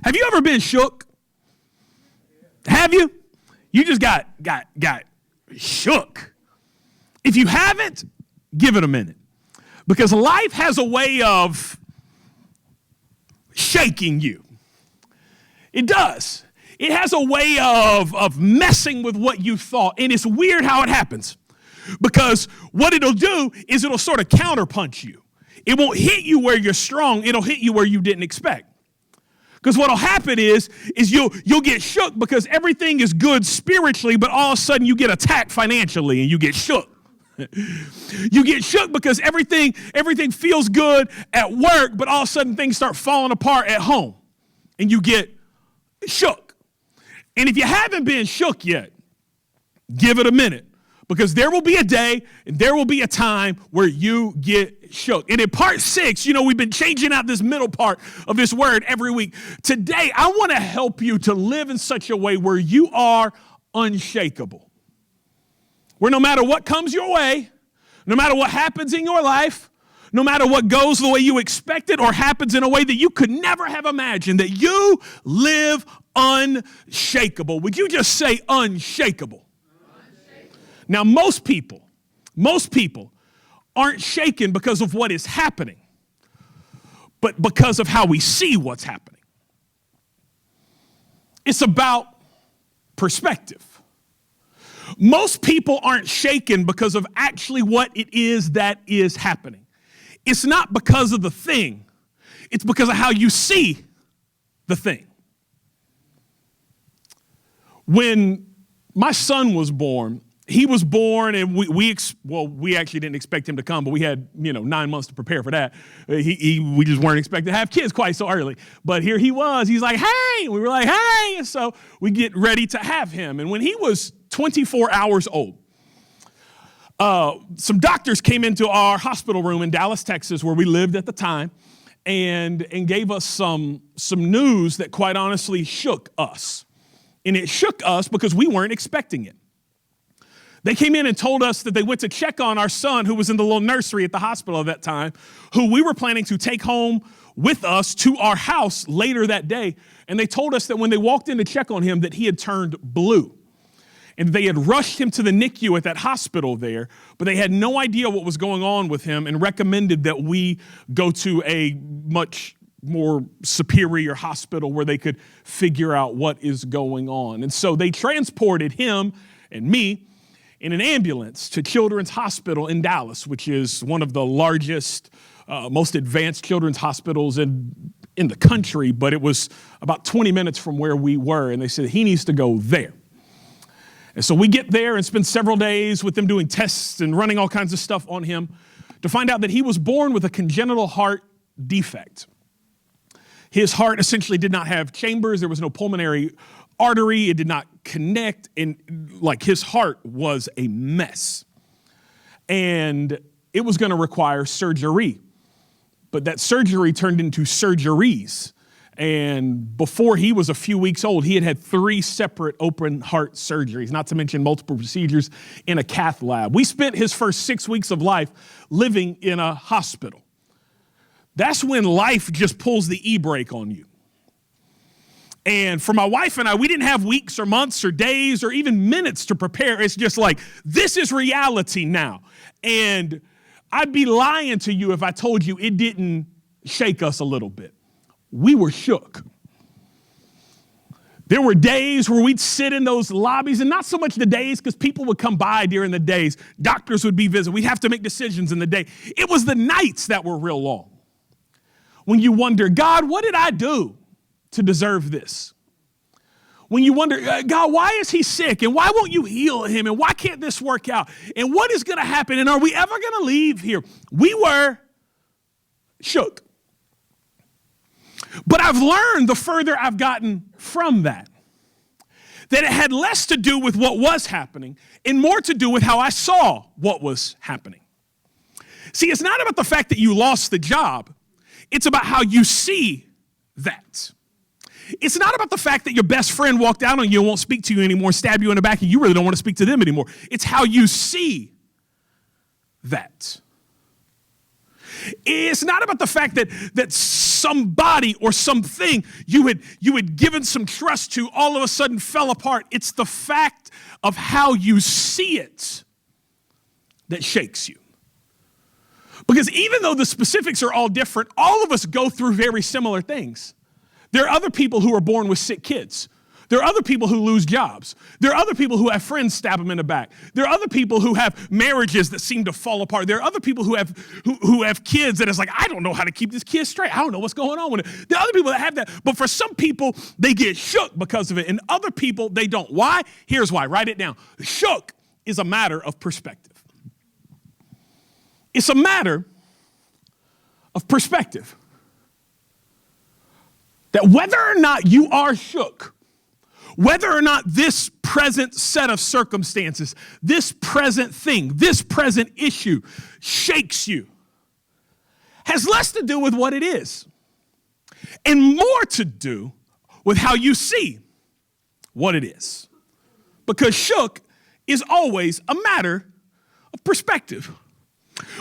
Have you ever been shook? Have you? You just got shook. If you haven't, give it a minute. Because life has a way of shaking you. It does. It has a way of messing with what you thought. And it's weird how it happens. Because what it'll do is it'll sort of counterpunch you. It won't hit you where you're strong. It'll hit you where you didn't expect. Because what'll happen is you'll get shook because everything is good spiritually, but all of a sudden you get attacked financially and you get shook. You get shook because everything feels good at work, but all of a sudden things start falling apart at home and you get shook. And if you haven't been shook yet, give it a minute. Because there will be a day and there will be a time where you get shook. And in part 6, we've been changing out this middle part of this word every week. Today, I want to help you to live in such a way where you are unshakable. Where no matter what comes your way, no matter what happens in your life, no matter what goes the way you expected or happens in a way that you could never have imagined, that you live unshakable. Would you just say unshakable? Now, most people aren't shaken because of what is happening, but because of how we see what's happening. It's about perspective. Most people aren't shaken because of actually what it is that is happening. It's not because of the thing. It's because of how you see the thing. When my son was born, he was born, and we actually didn't expect him to come, but we had 9 months to prepare for that. We just weren't expecting to have kids quite so early. But here he was. He's like, hey, we were like, hey, and so we get ready to have him. And when he was 24 hours old, some doctors came into our hospital room in Dallas, Texas, where we lived at the time, and gave us some news that quite honestly shook us. And it shook us because we weren't expecting it. They came in and told us that they went to check on our son, who was in the little nursery at the hospital at that time, who we were planning to take home with us to our house later that day. And they told us that when they walked in to check on him, that he had turned blue. And they had rushed him to the NICU at that hospital there, but they had no idea what was going on with him and recommended that we go to a much more superior hospital where they could figure out what is going on. And so they transported him and me in an ambulance to Children's Hospital in Dallas, which is one of the largest, most advanced children's hospitals in the country, but it was about 20 minutes from where we were, and they said he needs to go there. And so we get there and spend several days with them doing tests and running all kinds of stuff on him to find out that he was born with a congenital heart defect. His heart essentially did not have chambers. There was no pulmonary artery. It did not connect. And his heart was a mess. And it was going to require surgery. But that surgery turned into surgeries. And before he was a few weeks old, he had 3 separate open heart surgeries, not to mention multiple procedures in a cath lab. We spent his first 6 weeks of life living in a hospital. That's when life just pulls the e-brake on you. And for my wife and I, we didn't have weeks or months or days or even minutes to prepare. It's just like, this is reality now. And I'd be lying to you if I told you it didn't shake us a little bit. We were shook. There were days where we'd sit in those lobbies, and not so much the days because people would come by during the days. Doctors would be visiting. We'd have to make decisions in the day. It was the nights that were real long. When you wonder, God, what did I do to deserve this? When you wonder, God, why is he sick? And why won't you heal him? And why can't this work out? And what is going to happen? And are we ever going to leave here? We were shook. But I've learned the further I've gotten from that it had less to do with what was happening and more to do with how I saw what was happening. See, it's not about the fact that you lost the job. It's about how you see that. It's not about the fact that your best friend walked out on you and won't speak to you anymore, stab you in the back, and you really don't want to speak to them anymore. It's how you see that. It's not about the fact that somebody or something you had given some trust to all of a sudden fell apart. It's the fact of how you see it that shakes you. Because even though the specifics are all different, all of us go through very similar things. There are other people who are born with sick kids. There are other people who lose jobs. There are other people who have friends stab them in the back. There are other people who have marriages that seem to fall apart. There are other people who have kids that it's like, I don't know how to keep this kid straight. I don't know what's going on with it. There are other people that have that. But for some people, they get shook because of it. And other people, they don't. Why? Here's why. Write it down. Shook is a matter of perspective. It's a matter of perspective. That whether or not you are shook, whether or not this present set of circumstances, this present thing, this present issue shakes you, has less to do with what it is and more to do with how you see what it is. Because shook is always a matter of perspective.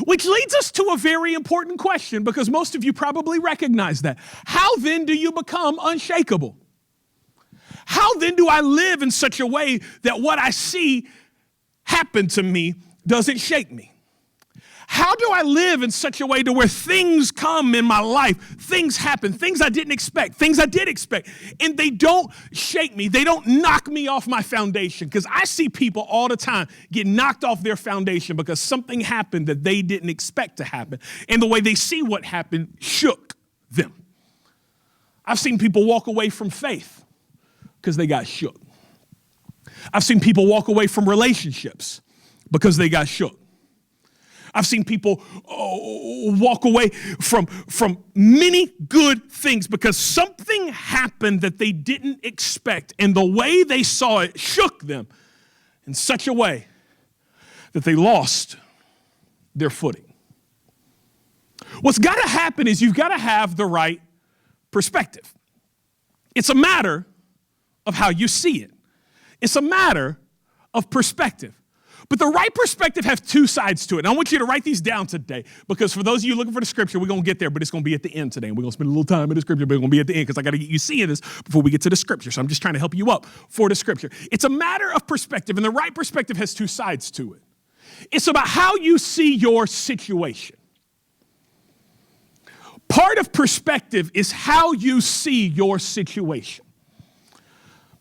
Which leads us to a very important question, because most of you probably recognize that. How then do you become unshakable? How then do I live in such a way that what I see happen to me doesn't shake me? How do I live in such a way to where things come in my life, things happen, things I didn't expect, things I did expect, and they don't shake me, they don't knock me off my foundation? Because I see people all the time get knocked off their foundation because something happened that they didn't expect to happen, and the way they see what happened shook them. I've seen people walk away from faith because they got shook. I've seen people walk away from relationships because they got shook. I've seen people walk away from many good things because something happened that they didn't expect, and the way they saw it shook them in such a way that they lost their footing. What's got to happen is you've got to have the right perspective. It's a matter of how you see it. It's a matter of perspective. But the right perspective has two sides to it. And I want you to write these down today, because for those of you looking for the scripture, we're going to get there, but it's going to be at the end today. And we're going to spend a little time in the scripture, but it's going to be at the end because I got to get you seeing this before we get to the scripture. So I'm just trying to help you up for the scripture. It's a matter of perspective, and the right perspective has two sides to it. It's about how you see your situation. Part of perspective is how you see your situation.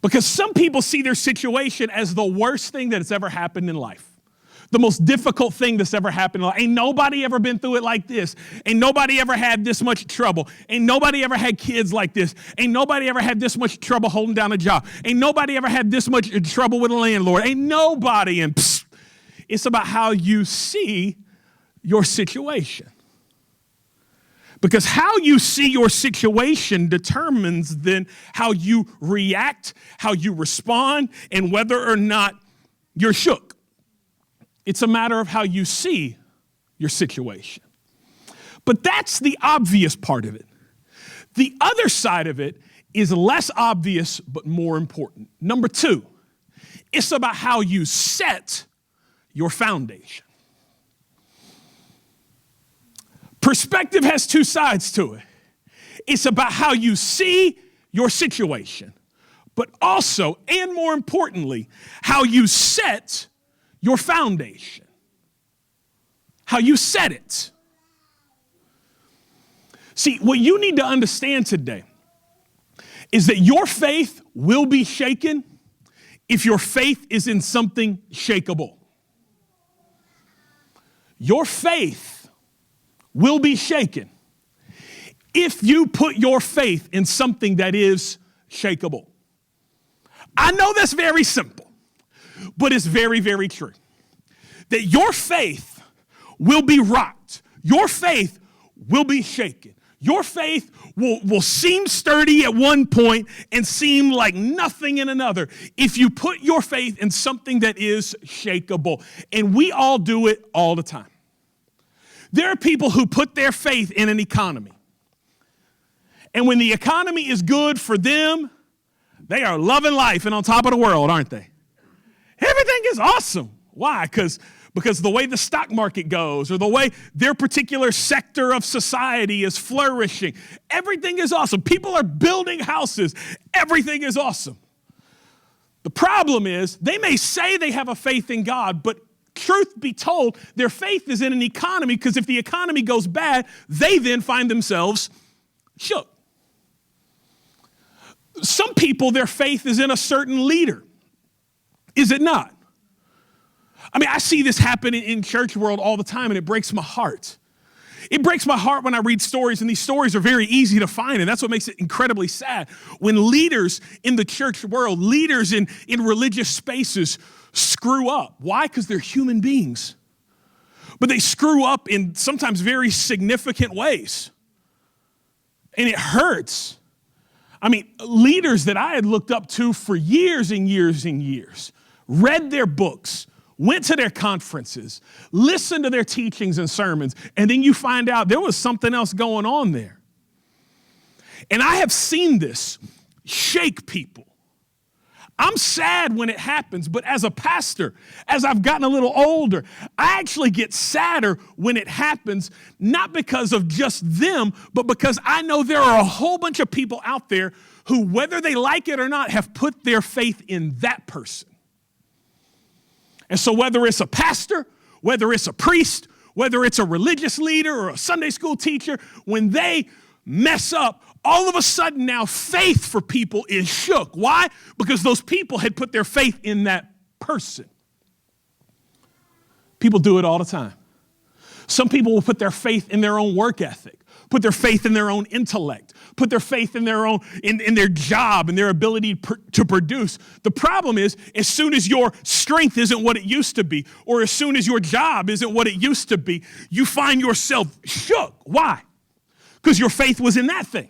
Because some people see their situation as the worst thing that has ever happened in life. The most difficult thing that's ever happened in life. Ain't nobody ever been through it like this. Ain't nobody ever had this much trouble. Ain't nobody ever had kids like this. Ain't nobody ever had this much trouble holding down a job. Ain't nobody ever had this much trouble with a landlord. Ain't nobody. And it's about how you see your situation. Because how you see your situation determines then how you react, how you respond, and whether or not you're shook. It's a matter of how you see your situation. But that's the obvious part of it. The other side of it is less obvious but more important. Number two, it's about how you set your foundation. Perspective has two sides to it. It's about how you see your situation, but also, and more importantly, how you set your foundation. How you set it. See, what you need to understand today is that your faith will be shaken if your faith is in something shakeable. Your faith will be shaken if you put your faith in something that is shakeable. I know that's very simple, but it's very, very true. That your faith will be rocked. Your faith will be shaken. Your faith will seem sturdy at one point and seem like nothing in another if you put your faith in something that is shakeable. And we all do it all the time. There are people who put their faith in an economy. And when the economy is good for them, they are loving life and on top of the world, aren't they? Everything is awesome. Why? Because because the way the stock market goes or the way their particular sector of society is flourishing, everything is awesome. People are building houses. Everything is awesome. The problem is they may say they have a faith in God, but truth be told, their faith is in an economy, because if the economy goes bad, they then find themselves shook. Some people, their faith is in a certain leader. Is it not? I mean, I see this happen in church world all the time, and it breaks my heart. It breaks my heart when I read stories, and these stories are very easy to find, and that's what makes it incredibly sad. When leaders in the church world, leaders in religious spaces screw up. Why? Because they're human beings. But they screw up in sometimes very significant ways. And it hurts. I mean, leaders that I had looked up to for years and years and years, read their books, went to their conferences, listened to their teachings and sermons, and then you find out there was something else going on there. And I have seen this shake people. I'm sad when it happens, but as a pastor, as I've gotten a little older, I actually get sadder when it happens, not because of just them, but because I know there are a whole bunch of people out there who, whether they like it or not, have put their faith in that person. And so whether it's a pastor, whether it's a priest, whether it's a religious leader or a Sunday school teacher, when they mess up, all of a sudden now faith for people is shook. Why? Because those people had put their faith in that person. People do it all the time. Some people will put their faith in their own work ethic, put their faith in their own intellect, put their faith in their own in their job and their ability to produce. The problem is, as soon as your strength isn't what it used to be, or as soon as your job isn't what it used to be, you find yourself shook. Why? Because your faith was in that thing.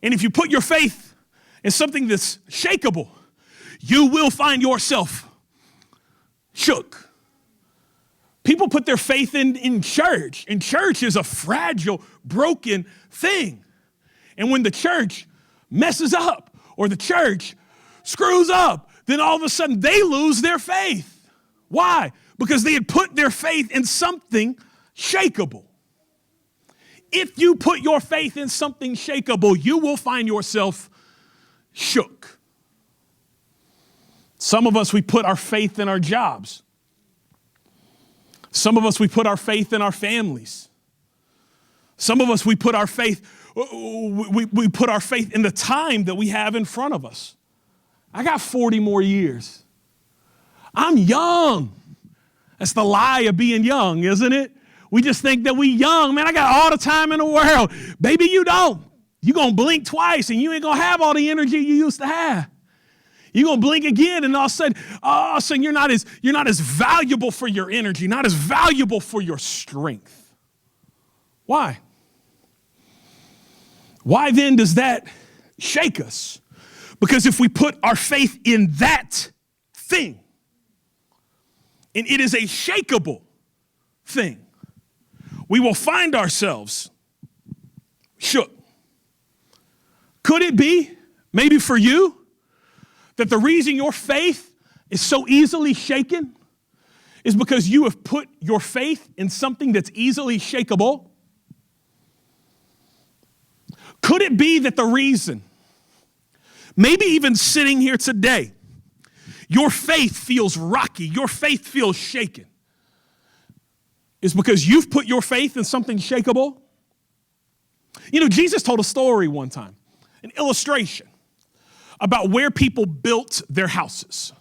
And if you put your faith in something that's shakeable, you will find yourself shook. People put their faith in church, and church is a fragile, broken thing. And when the church messes up or the church screws up, then all of a sudden they lose their faith. Why? Because they had put their faith in something shakeable. If you put your faith in something shakeable, you will find yourself shook. Some of us, we put our faith in our jobs. Some of us, we put our faith in our families. Some of us, we put our faith in the time that we have in front of us. I got 40 more years. I'm young. That's the lie of being young, isn't it? We just think that we young. Man, I got all the time in the world. Baby, you don't. You're going to blink twice and you ain't going to have all the energy you used to have. You're going to blink again and all of a sudden you're not as valuable for your energy, not as valuable for your strength. Why? Why then does that shake us? Because if we put our faith in that thing, and it is a shakeable thing, we will find ourselves shook. Could it be, maybe for you, that the reason your faith is so easily shaken is because you have put your faith in something that's easily shakeable? Could it be that the reason, maybe even sitting here today, your faith feels rocky, your faith feels shaken, is because you've put your faith in something shakeable? You know, Jesus told a story one time, an illustration about where people built their houses.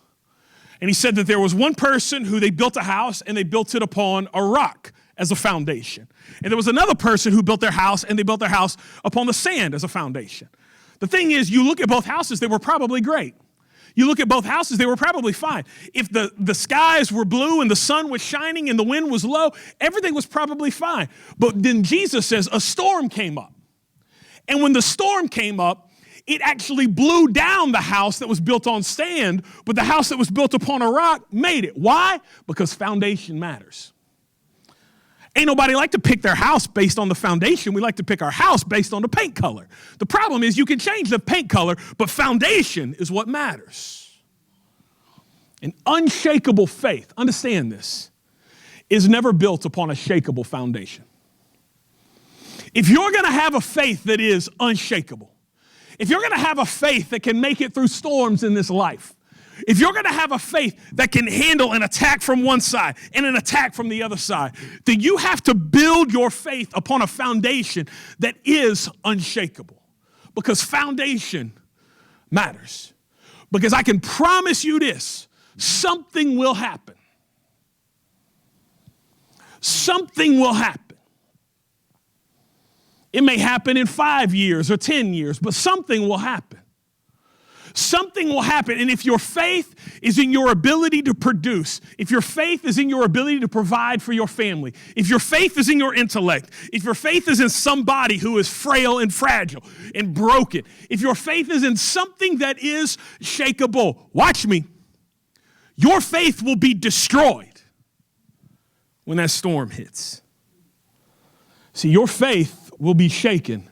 And he said that there was one person who they built a house and they built it upon a rock as a foundation. And there was another person who built their house and they built their house upon the sand as a foundation. The thing is, you look at both houses, they were probably great. You look at both houses, they were probably fine. If the skies were blue and the sun was shining and the wind was low, everything was probably fine. But then Jesus says a storm came up. And when the storm came up, it actually blew down the house that was built on sand, but the house that was built upon a rock made it. Why? Because foundation matters. Ain't nobody like to pick their house based on the foundation. We like to pick our house based on the paint color. The problem is you can change the paint color, but foundation is what matters. An unshakable faith, understand this, is never built upon a shakable foundation. If you're going to have a faith that is unshakable, if you're going to have a faith that can make it through storms in this life, if you're going to have a faith that can handle an attack from one side and an attack from the other side, then you have to build your faith upon a foundation that is unshakable. Because foundation matters. Because I can promise you this, something will happen. Something will happen. It may happen in 5 years or 10 years, but something will happen. Something will happen. And if your faith is in your ability to produce, if your faith is in your ability to provide for your family, if your faith is in your intellect, if your faith is in somebody who is frail and fragile and broken, if your faith is in something that is shakeable, watch me, your faith will be destroyed when that storm hits. See, your faith will be shaken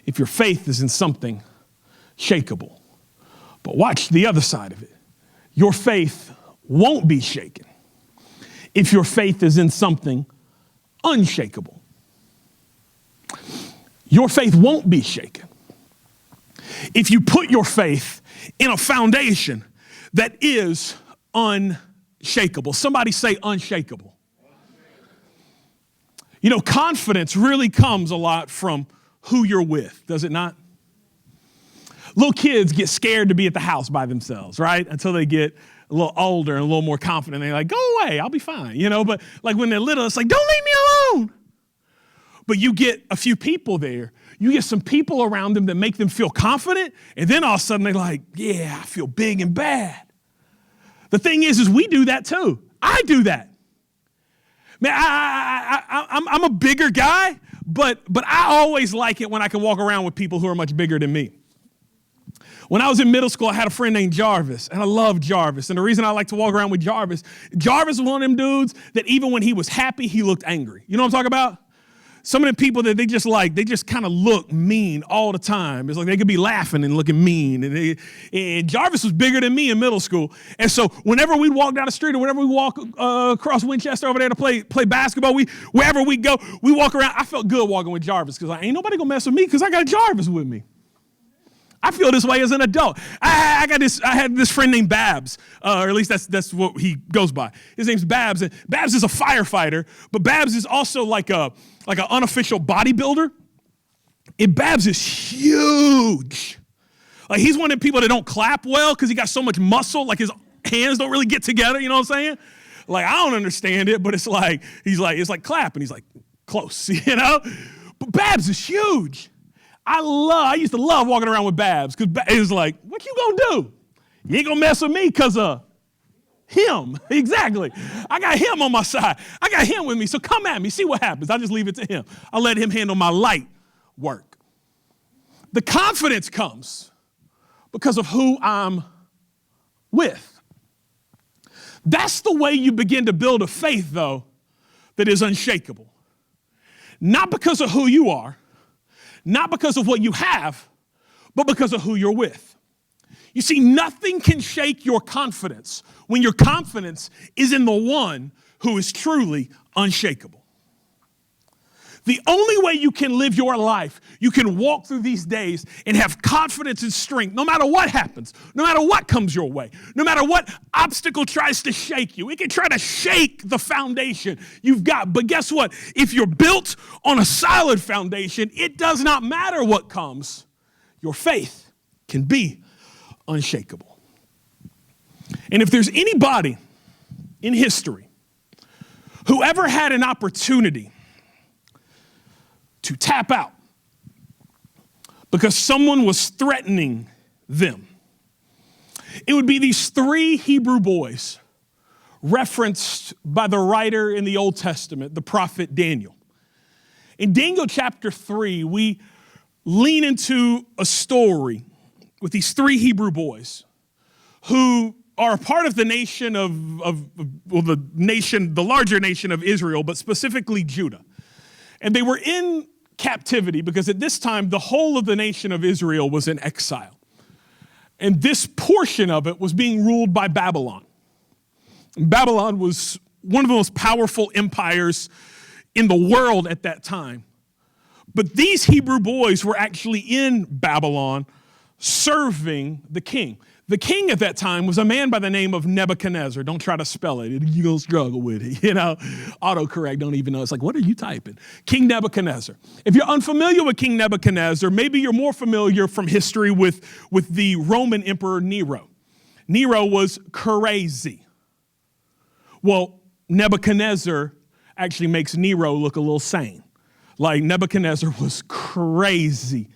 if your faith is in something shakeable. But watch the other side of it. Your faith won't be shaken if your faith is in something unshakable. Your faith won't be shaken if you put your faith in a foundation that is unshakable. Somebody say unshakable. You know, confidence really comes a lot from who you're with, does it not? Little kids get scared to be at the house by themselves, right? Until they get a little older and a little more confident. They're like, go away, I'll be fine, you know? But like when they're little, it's like, don't leave me alone. But you get a few people there. You get some people around them that make them feel confident. And then all of a sudden they're like, yeah, I feel big and bad. The thing is we do that too. I do that. Man, I'm a bigger guy, but I always like it when I can walk around with people who are much bigger than me. When I was in middle school, I had a friend named Jarvis, and I loved Jarvis. And the reason I like to walk around with Jarvis was one of them dudes that even when he was happy, he looked angry. You know what I'm talking about? Some of the people that they just kind of look mean all the time. It's like they could be laughing and looking mean. And Jarvis was bigger than me in middle school. And so whenever we walk down the street or whenever we walk across Winchester over there to play basketball, wherever we go, we walk around. I felt good walking with Jarvis because ain't nobody gonna mess with me because I got Jarvis with me. I feel this way as an adult. I had this friend named Babs, or at least that's what he goes by. His name's Babs, and Babs is a firefighter, but Babs is also like an unofficial bodybuilder. And Babs is huge. Like he's one of the people that don't clap well because he got so much muscle, like his hands don't really get together, you know what I'm saying? Like I don't understand it, but it's like it's like clapping. He's like close, you know? But Babs is huge. I used to love walking around with Babs because it was like, what you gonna do? You ain't gonna mess with me because of him. Exactly. I got him on my side. I got him with me. So come at me. See what happens. I'll just leave it to him. I'll let him handle my light work. The confidence comes because of who I'm with. That's the way you begin to build a faith, though, that is unshakable. Not because of who you are, not because of what you have, but because of who you're with. You see, nothing can shake your confidence when your confidence is in the one who is truly unshakable. The only way you can live your life, you can walk through these days and have confidence and strength, no matter what happens, no matter what comes your way, no matter what obstacle tries to shake you. It can try to shake the foundation you've got. But guess what? If you're built on a solid foundation, it does not matter what comes. Your faith can be unshakable. And if there's anybody in history who ever had an opportunity to tap out because someone was threatening them, it would be these 3 Hebrew boys referenced by the writer in the Old Testament, the prophet Daniel. In Daniel chapter 3, we lean into a story with these 3 Hebrew boys who are a part of the nation the larger nation of Israel, but specifically Judah. And they were in captivity because at this time, the whole of the nation of Israel was in exile. And this portion of it was being ruled by Babylon. Babylon was one of the most powerful empires in the world at that time. But these Hebrew boys were actually in Babylon serving the king. The king at that time was a man by the name of Nebuchadnezzar. Don't try to spell it. You're going to struggle with it. Autocorrect don't even know. It's like, what are you typing? King Nebuchadnezzar. If you're unfamiliar with King Nebuchadnezzar, maybe you're more familiar from history with the Roman Emperor Nero. Nero was crazy. Well, Nebuchadnezzar actually makes Nero look a little sane. Like Nebuchadnezzar was crazy.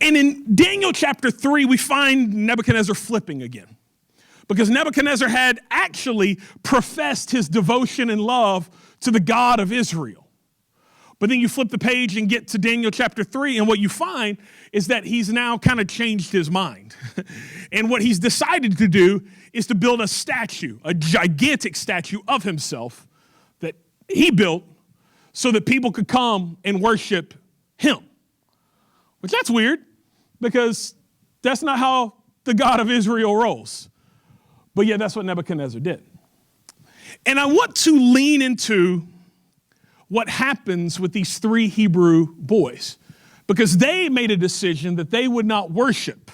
And in Daniel chapter 3, we find Nebuchadnezzar flipping again. Because Nebuchadnezzar had actually professed his devotion and love to the God of Israel. But then you flip the page and get to Daniel chapter 3, and what you find is that he's now kind of changed his mind. And what he's decided to do is to build a statue, a gigantic statue of himself that he built so that people could come and worship him. Which that's weird, because that's not how the God of Israel rolls. But yeah, that's what Nebuchadnezzar did. And I want to lean into what happens with these three Hebrew boys, because they made a decision that they would not worship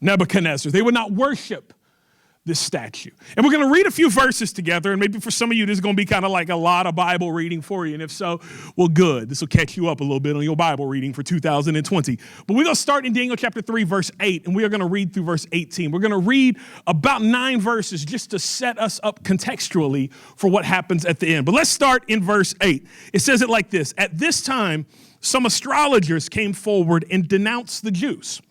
Nebuchadnezzar. They would not worship this statue. And we're going to read a few verses together, and maybe for some of you, this is going to be kind of like a lot of Bible reading for you. And if so, well, good. This will catch you up a little bit on your Bible reading for 2020. But we're going to start in Daniel chapter 3, verse 8, and we are going to read through verse 18. We're going to read about 9 verses just to set us up contextually for what happens at the end. But let's start in verse 8. It says it like this: At this time, some astrologers came forward and denounced the Jews.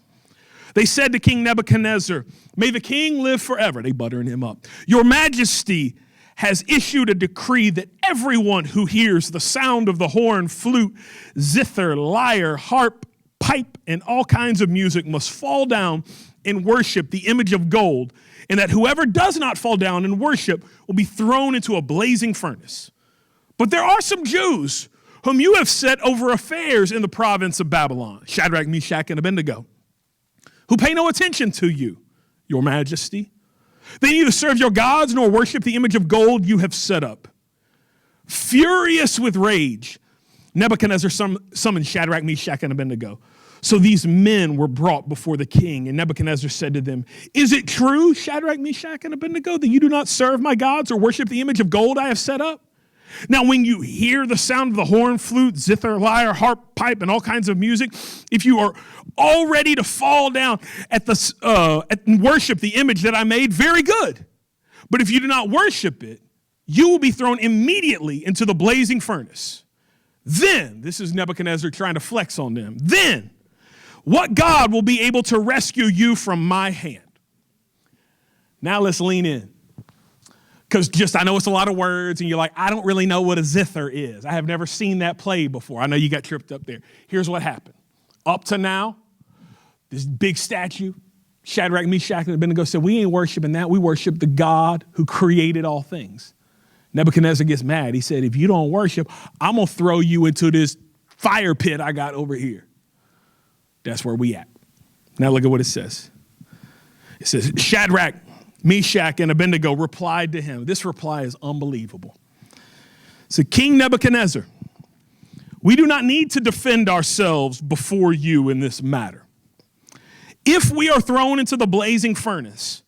They said to King Nebuchadnezzar, "May the king live forever." They buttering him up. "Your majesty has issued a decree that everyone who hears the sound of the horn, flute, zither, lyre, harp, pipe, and all kinds of music must fall down and worship the image of gold, and that whoever does not fall down and worship will be thrown into a blazing furnace. But there are some Jews whom you have set over affairs in the province of Babylon, Shadrach, Meshach, and Abednego, who pay no attention to you, your majesty. They neither serve your gods nor worship the image of gold you have set up." Furious with rage, Nebuchadnezzar summoned Shadrach, Meshach, and Abednego. So these men were brought before the king, and Nebuchadnezzar said to them, "Is it true, Shadrach, Meshach, and Abednego, that you do not serve my gods or worship the image of gold I have set up? Now, when you hear the sound of the horn, flute, zither, lyre, harp, pipe, and all kinds of music, if you are all ready to fall down and worship the image that I made, very good. But if you do not worship it, you will be thrown immediately into the blazing furnace. Then," this is Nebuchadnezzar trying to flex on them, "then what God will be able to rescue you from my hand?" Now let's lean in. Because I know it's a lot of words, and you're like, I don't really know what a zither is. I have never seen that played before. I know you got tripped up there. Here's what happened. Up to now, this big statue, Shadrach, Meshach, and Abednego said, "We ain't worshiping that. We worship the God who created all things." Nebuchadnezzar gets mad. He said, "If you don't worship, I'm going to throw you into this fire pit I got over here." That's where we at. Now look at what it says. It says, Shadrach, Meshach, and Abednego replied to him. This reply is unbelievable. So, "King Nebuchadnezzar, we do not need to defend ourselves before you in this matter. If we are thrown into the blazing furnace,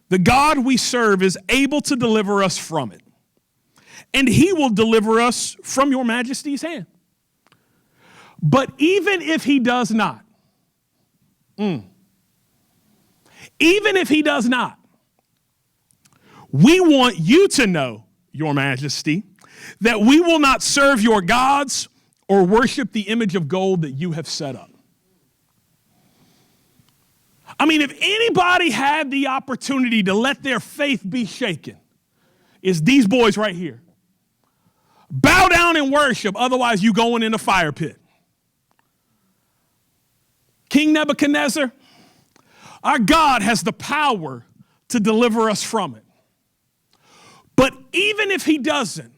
the God we serve is able to deliver us from it, and he will deliver us from your majesty's hand. But even if he does not, even if he does not, we want you to know, your majesty, that we will not serve your gods or worship the image of gold that you have set up." I mean, if anybody had the opportunity to let their faith be shaken, it's these boys right here. Bow down and worship, otherwise you going in a fire pit. King Nebuchadnezzar, our God has the power to deliver us from it. But even if he doesn't,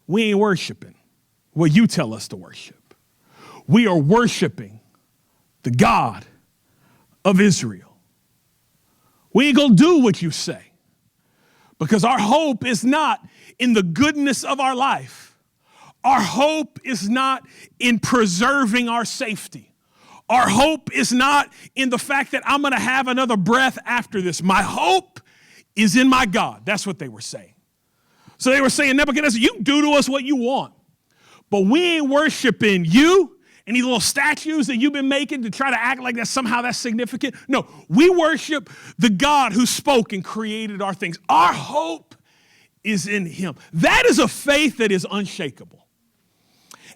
we ain't worshiping what you tell us to worship. We are worshiping the God of Israel. We ain't going to do what you say. Because our hope is not in the goodness of our life. Our hope is not in preserving our safety. Our hope is not in the fact that I'm going to have another breath after this. My hope is in my God. That's what they were saying. So they were saying, Nebuchadnezzar, you do to us what you want, but we ain't worshiping you and these little statues that you've been making to try to act like that somehow that's significant. No, we worship the God who spoke and created our things. Our hope is in him. That is a faith that is unshakable.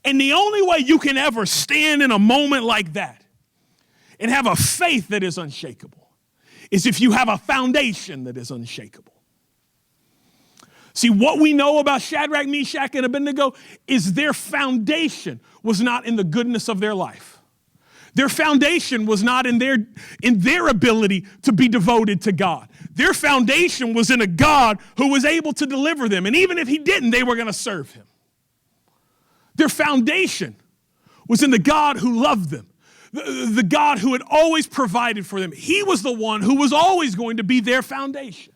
And the only way you can ever stand in a moment like that and have a faith that is unshakable is if you have a foundation that is unshakable. See, what we know about Shadrach, Meshach, and Abednego is their foundation was not in the goodness of their life. Their foundation was not in their ability to be devoted to God. Their foundation was in a God who was able to deliver them. And even if he didn't, they were going to serve him. Their foundation was in the God who loved them, the God who had always provided for them. He was the one who was always going to be their foundation.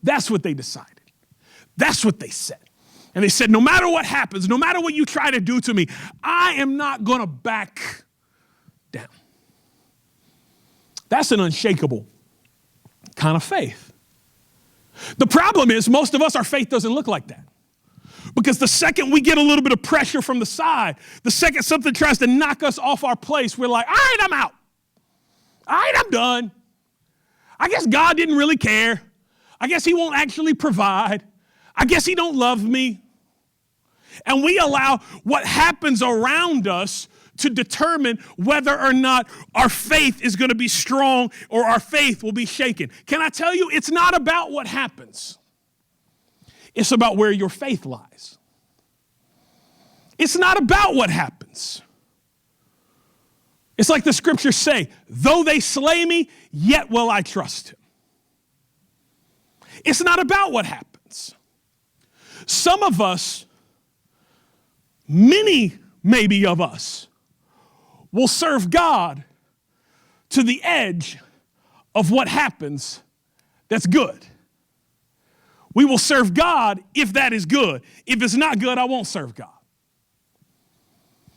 That's what they decided. That's what they said. And they said, no matter what happens, no matter what you try to do to me, I am not going to back down. That's an unshakable kind of faith. The problem is most of us, our faith doesn't look like that. Because the second we get a little bit of pressure from the side, the second something tries to knock us off our place, we're like, all right, I'm out. All right, I'm done. I guess God didn't really care. I guess he won't actually provide. I guess he don't love me. And we allow what happens around us to determine whether or not our faith is going to be strong or our faith will be shaken. Can I tell you, it's not about what happens. It's about where your faith lies. It's not about what happens. It's like the scriptures say, though they slay me, yet will I trust him. It's not about what happens. Some of us, many maybe of us, will serve God to the edge of what happens that's good. We will serve God if that is good. If it's not good, I won't serve God.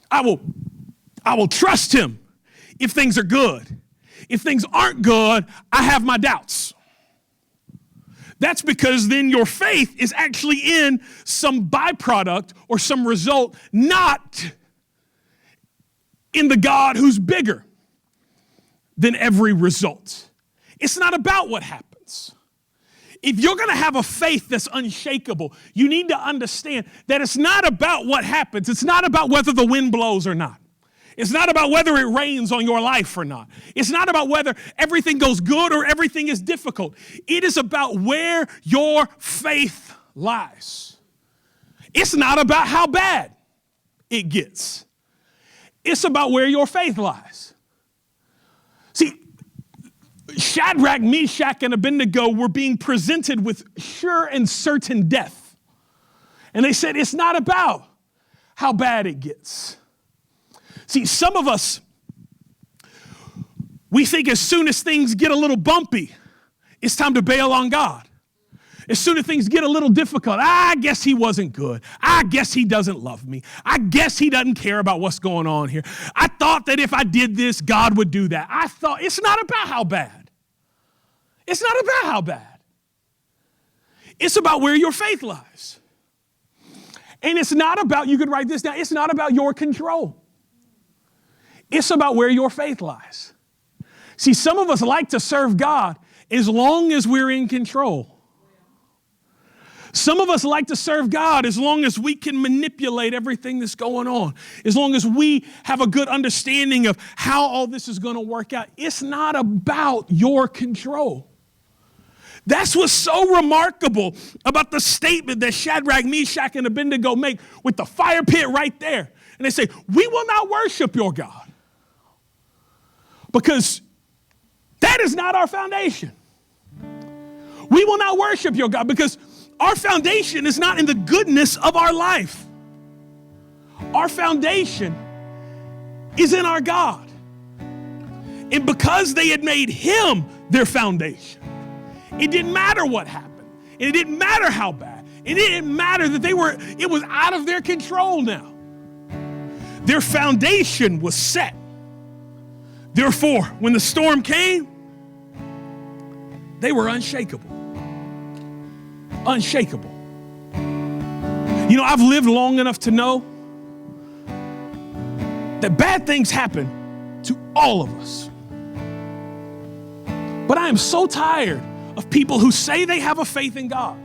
I will trust him if things are good. If things aren't good, I have my doubts. That's because then your faith is actually in some byproduct or some result, not in the God who's bigger than every result. It's not about what happens. If you're going to have a faith that's unshakable, you need to understand that it's not about what happens. It's not about whether the wind blows or not. It's not about whether it rains on your life or not. It's not about whether everything goes good or everything is difficult. It is about where your faith lies. It's not about how bad it gets. It's about where your faith lies. See, Shadrach, Meshach, and Abednego were being presented with sure and certain death. And they said, it's not about how bad it gets. See, some of us, we think as soon as things get a little bumpy, it's time to bail on God. As soon as things get a little difficult, I guess he wasn't good. I guess he doesn't love me. I guess he doesn't care about what's going on here. I thought that if I did this, God would do that. I thought, it's not about how bad. It's not about how bad. It's about where your faith lies. And it's not about, you could write this down, it's not about your control. It's about where your faith lies. See, some of us like to serve God as long as we're in control. Some of us like to serve God as long as we can manipulate everything that's going on, as long as we have a good understanding of how all this is going to work out. It's not about your control. That's what's so remarkable about the statement that Shadrach, Meshach, and Abednego make with the fire pit right there. And they say, we will not worship your God. Because that is not our foundation. We will not worship your God because our foundation is not in the goodness of our life. Our foundation is in our God. And because they had made him their foundation, it didn't matter what happened. And it didn't matter how bad. It didn't matter that it was out of their control now. Their foundation was set. Therefore, when the storm came, they were unshakable. Unshakable. You know, I've lived long enough to know that bad things happen to all of us. But I am so tired of people who say they have a faith in God,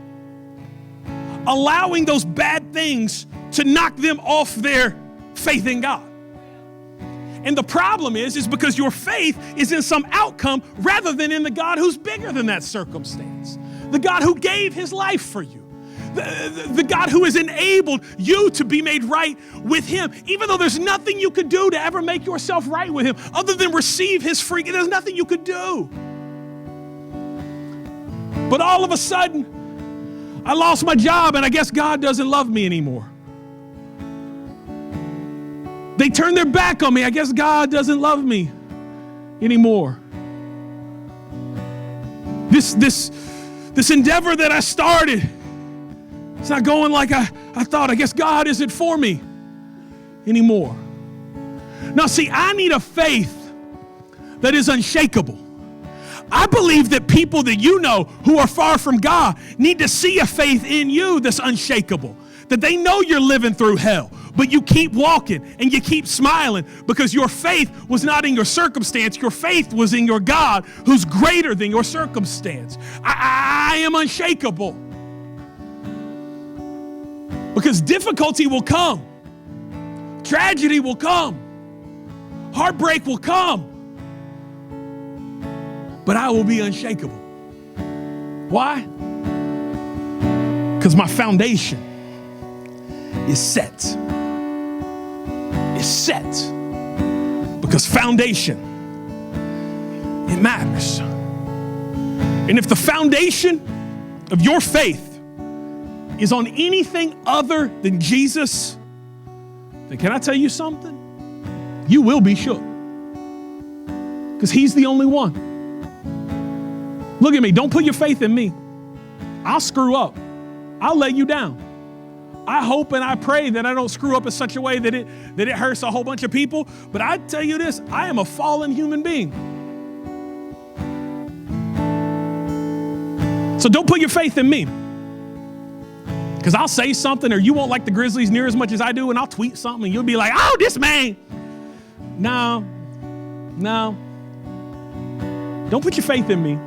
allowing those bad things to knock them off their faith in God. And the problem is because your faith is in some outcome rather than in the God who's bigger than that circumstance, the God who gave his life for you, the God who has enabled you to be made right with him, even though there's nothing you could do to ever make yourself right with him other than receive his free. There's nothing you could do. But all of a sudden, I lost my job and I guess God doesn't love me anymore. They turned their back on me. I guess God doesn't love me anymore. This endeavor that I started, it's not going like I thought. I guess God isn't for me anymore. Now, see, I need a faith that is unshakable. I believe that people that you know who are far from God need to see a faith in you that's unshakable, that they know you're living through hell, but you keep walking and you keep smiling because your faith was not in your circumstance. Your faith was in your God who's greater than your circumstance. I am unshakable because difficulty will come. Tragedy will come. Heartbreak will come. But I will be unshakable. Why? Because my foundation is set. It's set. Because foundation, it matters. And if the foundation of your faith is on anything other than Jesus, then can I tell you something? You will be shook. Because he's the only one. Look at me. Don't put your faith in me. I'll screw up. I'll let you down. I hope and I pray that I don't screw up in such a way that it hurts a whole bunch of people. But I tell you this, I am a fallen human being. So don't put your faith in me. Because I'll say something or you won't like the Grizzlies near as much as I do, and I'll tweet something and you'll be like, oh, this man. No. Don't put your faith in me.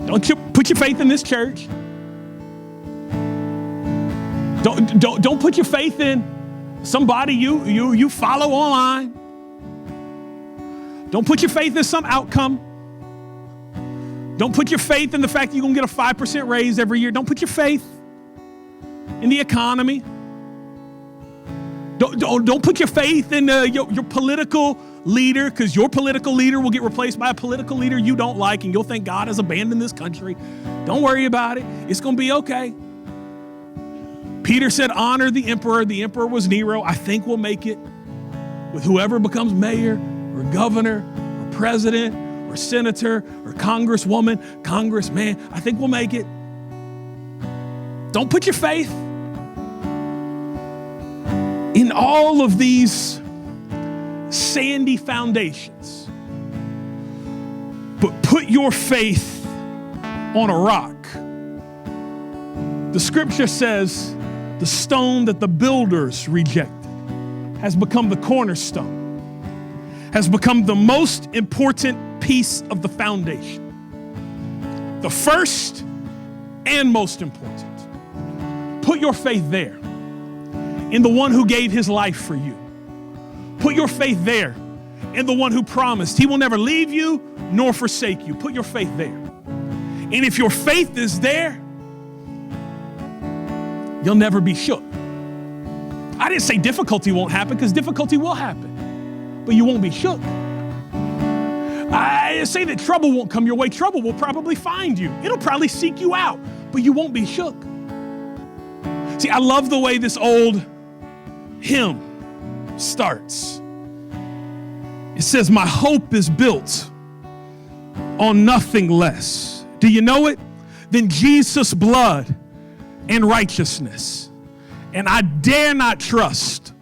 Don't you put your faith in this church. Don't put your faith in somebody you follow online. Don't put your faith in some outcome. Don't put your faith in the fact that you're going to get a 5% raise every year. Don't put your faith in the economy. Don't put your faith in your political leader, because your political leader will get replaced by a political leader you don't like, and you'll think God has abandoned this country. Don't worry about it. It's going to be okay. Peter said, honor the emperor. The emperor was Nero. I think we'll make it with whoever becomes mayor or governor or president or senator or congresswoman, congressman. I think we'll make it. Don't put your faith in all of these sandy foundations, but put your faith on a rock. The scripture says the stone that the builders rejected has become the cornerstone, has become the most important piece of the foundation. The first and most important. Put your faith there in the one who gave his life for you. Put your faith there in the one who promised he will never leave you nor forsake you. Put your faith there. And if your faith is there, you'll never be shook. I didn't say difficulty won't happen, because difficulty will happen, but you won't be shook. I didn't say that trouble won't come your way. Trouble will probably find you. It'll probably seek you out, but you won't be shook. See, I love the way this old hymn starts. It says, my hope is built on nothing less. Do you know it? Than Jesus' blood and righteousness. And I dare not trust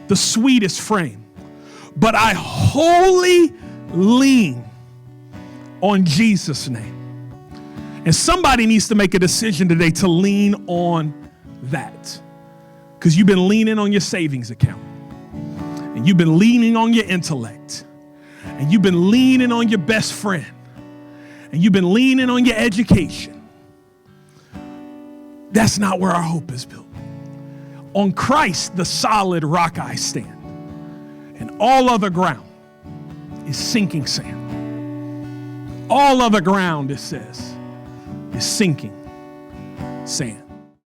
the sweetest frame, but I wholly lean on Jesus' name. And somebody needs to make a decision today to lean on that. Because you've been leaning on your savings account. And you've been leaning on your intellect. And you've been leaning on your best friend. And you've been leaning on your education. That's not where our hope is built. On Christ, the solid rock I stand. And all other ground is sinking sand. All other ground, it says, is sinking sand.